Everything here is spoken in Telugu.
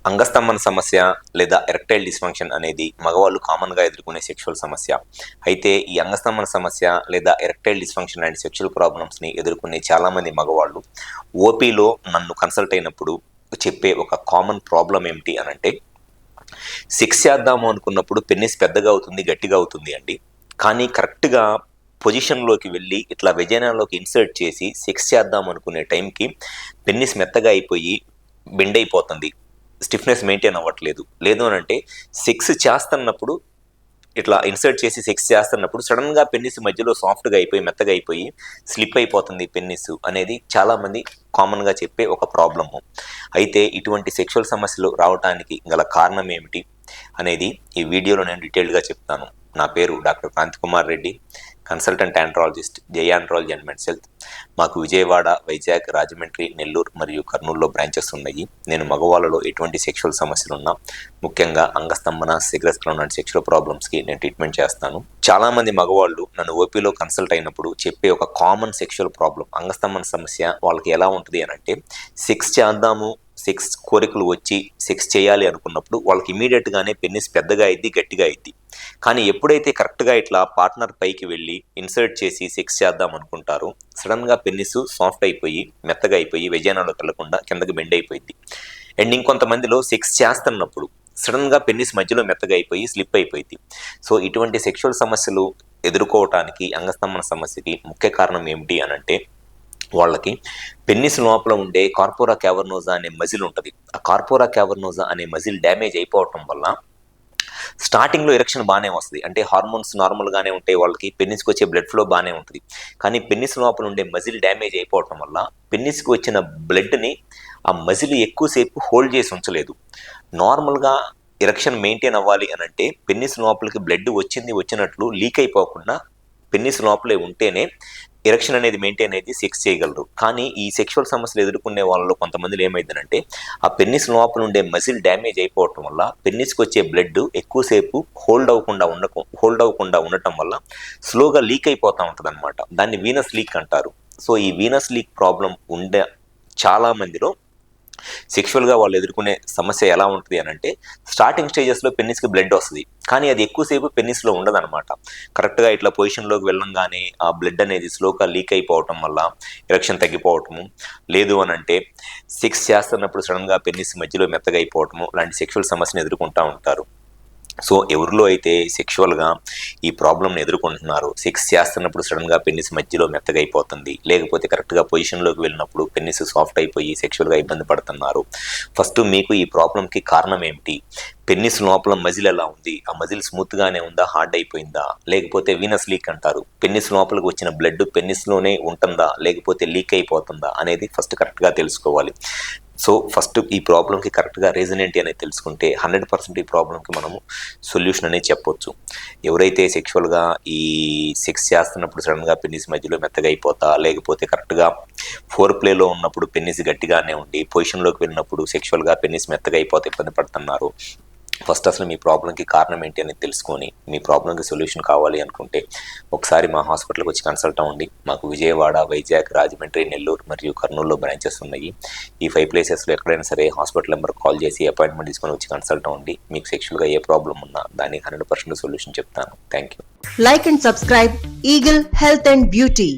అంగస్తంభన సమస్య లేదా ఎరెక్టైల్ డిస్ఫంక్షన్ అనేది మగవాళ్ళు కామన్గా ఎదుర్కొనే సెక్షువల్ సమస్య. అయితే ఈ అంగస్తంభన సమస్య లేదా ఎరెక్టైల్ డిస్ఫంక్షన్ లాంటి సెక్షువల్ ప్రాబ్లమ్స్ని ఎదుర్కొనే చాలామంది మగవాళ్ళు ఓపీలో నన్ను కన్సల్ట్ అయినప్పుడు చెప్పే ఒక కామన్ ప్రాబ్లం ఏమిటి అనంటే, సెక్స్ చేద్దాము అనుకున్నప్పుడు పెన్నిస్ పెద్దగా అవుతుంది, గట్టిగా అవుతుంది అండి. కానీ కరెక్ట్గా పొజిషన్లోకి వెళ్ళి ఇట్లా వెజైనాలోకి ఇన్సర్ట్ చేసి సెక్స్ చేద్దాం అనుకునే టైంకి పెన్నిస్ మెత్తగా అయిపోయి బెండ్ అయిపోతుంది, స్టిఫ్నెస్ మెయింటైన్ అవ్వట్లేదు. లేదు అని అంటే సెక్స్ చేస్తున్నప్పుడు ఇట్లా ఇన్సర్ట్ చేసి సెక్స్ చేస్తున్నప్పుడు సడన్గా పెన్నిస్ మధ్యలో సాఫ్ట్గా అయిపోయి మెత్తగా అయిపోయి స్లిప్ అయిపోతుంది పెన్నిస్ అనేది చాలామంది కామన్గా చెప్పే ఒక ప్రాబ్లము. అయితే ఇటువంటి సెక్షువల్ సమస్యలు రావడానికి గల కారణం ఏమిటి అనేది ఈ వీడియోలో నేను డీటెయిల్డ్గా చెప్తాను. నా పేరు doctor Kanthi Kumar Reddy, consultant andrologist, జై ఆండ్రాలజీ అండ్ మెన్స్ హెల్త్. మాకు విజయవాడ, వైజాగ్, రాజమండ్రి, నెల్లూరు మరియు కర్నూలులో బ్రాంచెస్ ఉన్నాయి. నేను మగవాళ్ళలో ఎటువంటి సెక్షువల్ సమస్యలు ఉన్నా, ముఖ్యంగా అంగస్తంభన, సిగరెస్లో లాంటి సెక్షువల్ ప్రాబ్లమ్స్కి నేను ట్రీట్మెంట్ చేస్తాను. చాలామంది మగవాళ్ళు నన్ను ఓపీలో కన్సల్ట్ అయినప్పుడు చెప్పే ఒక కామన్ సెక్షువల్ ప్రాబ్లం అంగస్తంభన సమస్య వాళ్ళకి ఎలా ఉంటుంది అని అంటే, సెక్స్ చేద్దాము, సెక్స్ కోరికలు వచ్చి సెక్స్ చేయాలి అనుకున్నప్పుడు వాళ్ళకి ఇమీడియట్గానే పెన్నిస్ పెద్దగా అయింది, గట్టిగా అయింది. కానీ ఎప్పుడైతే కరెక్ట్గా ఇట్లా పార్ట్నర్ పైకి వెళ్ళి ఇన్సర్ట్ చేసి సెక్స్ చేద్దాం అనుకుంటారో సడన్గా పెన్నిస్ సాఫ్ట్ అయిపోయి మెత్తగా అయిపోయి వెజైనాలోకి వెళ్లకుండా కిందకి బెండ్ అయిపోయింది. అండ్ ఇంకొంతమందిలో సెక్స్ చేస్తున్నప్పుడు సడన్గా పెన్నిస్ మధ్యలో మెత్తగా అయిపోయి స్లిప్ అయిపోయింది. సో ఇటువంటి సెక్షువల్ సమస్యలు ఎదుర్కోవటానికి అంగస్తంభన సమస్యకి ముఖ్య కారణం ఏమిటి అని అంటే, వాళ్ళకి పెన్నిస్ లోపల ఉండే కార్పోరా క్యావర్నోజా అనే మజిల్ ఉంటుంది. ఆ కార్పోరా క్యావర్నోజా అనే మజిల్ డ్యామేజ్ అయిపోవటం వల్ల స్టార్టింగ్లో ఎరెక్షన్ బాగానే వస్తుంది, అంటే హార్మోన్స్ నార్మల్గానే ఉంటాయి, వాళ్ళకి పెన్నిస్కి వచ్చే బ్లడ్ ఫ్లో బాగానే ఉంటుంది. కానీ పెన్నిస్ లోపల ఉండే మజిల్ డ్యామేజ్ అయిపోవటం వల్ల పెన్నిస్కి వచ్చిన బ్లడ్ని ఆ మజిల్ ఎక్కువసేపు హోల్డ్ చేసి ఉంచలేదు. నార్మల్గా ఎరెక్షన్ మెయింటైన్ అవ్వాలి అని అంటే పెన్నిస్ లోపలికి బ్లడ్ వచ్చినట్లు లీక్ అయిపోకుండా పెన్నిస్ లోపలే ఉంటేనే ఎరెక్షన్ అనేది మెయింటైన్ అయితే సెక్స్ చేయగలరు. కానీ ఈ సెక్షువల్ సమస్యలు ఎదుర్కొనే వాళ్ళలో కొంతమందిలో ఏమైందనంటే, ఆ పెన్నిస్ లోపల ఉండే మజిల్ డ్యామేజ్ అయిపోవటం వల్ల పెన్నిస్కి వచ్చే బ్లడ్ ఎక్కువసేపు హోల్డ్ అవ్వకుండా ఉండటం వల్ల స్లోగా లీక్ అయిపోతూ ఉంటుంది అనమాట. దాన్ని వీనస్ లీక్ అంటారు. సో ఈ వీనస్ లీక్ ప్రాబ్లం ఉండే చాలా మందిలో సెక్షువల్గా వాళ్ళు ఎదుర్కొనే సమస్య ఎలా ఉంటుంది అని అంటే, స్టార్టింగ్ స్టేజెస్లో పెన్నిస్కి బ్లడ్ వస్తుంది, కానీ అది ఎక్కువసేపు పెన్నిస్లో ఉండదన్నమాట. కరెక్ట్గా ఇట్లా పొజిషన్లోకి వెళ్ళంగానే ఆ బ్లడ్ అనేది స్లోగా లీక్ అయిపోవటం వల్ల ఎరెక్షన్ తగ్గిపోవటము, లేదు అని అంటే సెక్స్ చేస్తున్నప్పుడు సడన్గా పెన్నిస్ మధ్యలో మెత్తగా అయిపోవటము లాంటి సెక్షువల్ సమస్యను ఎదుర్కొంటూ ఉంటారు. సో ఎవరిలో అయితే సెక్షువల్గా ఈ ప్రాబ్లమ్ని ఎదుర్కొంటున్నారు, సెక్స్ చేస్తున్నప్పుడు సడన్గా పెన్నిస్ మధ్యలో మెత్తగా అయిపోతుంది, లేకపోతే కరెక్ట్గా పొజిషన్లోకి వెళ్ళినప్పుడు పెన్నిస్ సాఫ్ట్ అయిపోయి సెక్షువల్గా ఇబ్బంది పడుతున్నారు, ఫస్ట్ మీకు ఈ ప్రాబ్లంకి కారణం ఏమిటి? పెన్నిస్ లోపల మజిల్ ఎలా ఉంది? ఆ మజిల్ స్మూత్గానే ఉందా, హార్డ్ అయిపోయిందా? లేకపోతే వీనస్ లీక్ అంటారు, పెన్నిస్ లోపలికి వచ్చిన బ్లడ్ పెన్నిస్లోనే ఉంటుందా లేకపోతే లీక్ అయిపోతుందా అనేది ఫస్ట్ కరెక్ట్గా తెలుసుకోవాలి. సో ఫస్ట్ ఈ ప్రాబ్లంకి కరెక్ట్గా రీజన్ ఏంటి అనేది తెలుసుకుంటే 100% ఈ ప్రాబ్లంకి మనము సొల్యూషన్ అనేది చెప్పొచ్చు. ఎవరైతే సెక్షువల్గా ఈ సెక్స్ చేస్తున్నప్పుడు సడన్గా పెన్నిస్ మధ్యలో మెత్తగా అయిపోతా, లేకపోతే కరెక్ట్గా ఫోర్ ప్లేలో ఉన్నప్పుడు పెన్నిస్ గట్టిగానే ఉండి పొజిషన్లోకి వెళ్ళినప్పుడు సెక్షువల్గా పెన్నిస్ మెత్తగా అయిపోతే ఇబ్బంది పడుతున్నారు, ఫస్ట్ అసలు మీ ప్రాబ్లంకి కారణం ఏంటి అనేది తెలుసుకొని మీ ప్రాబ్లంకి సొల్యూషన్ కావాలి అనుకుంటే ఒకసారి మా హాస్పిటల్కి వచ్చి కన్సల్ట్ అవ్వండి. మాకు విజయవాడ, వైజాగ్, రాజమండ్రి, నెల్లూరు మరియు కర్నూలులో బ్రాంచెస్ ఉన్నాయి. ఈ 5 ప్లేసెస్లో ఎక్కడైనా సరే హాస్పిటల్ నెంబర్కి కాల్ చేసి అపాయింట్మెంట్ తీసుకొని వచ్చి కన్సల్ట్ అవ్వండి. మీకు సెక్షువల్గా ఏ ప్రాబ్లం ఉన్నా దానికి 100% సొల్యూషన్ చెప్తాను. Thank you. Like and subscribe Eagle Health and Beauty.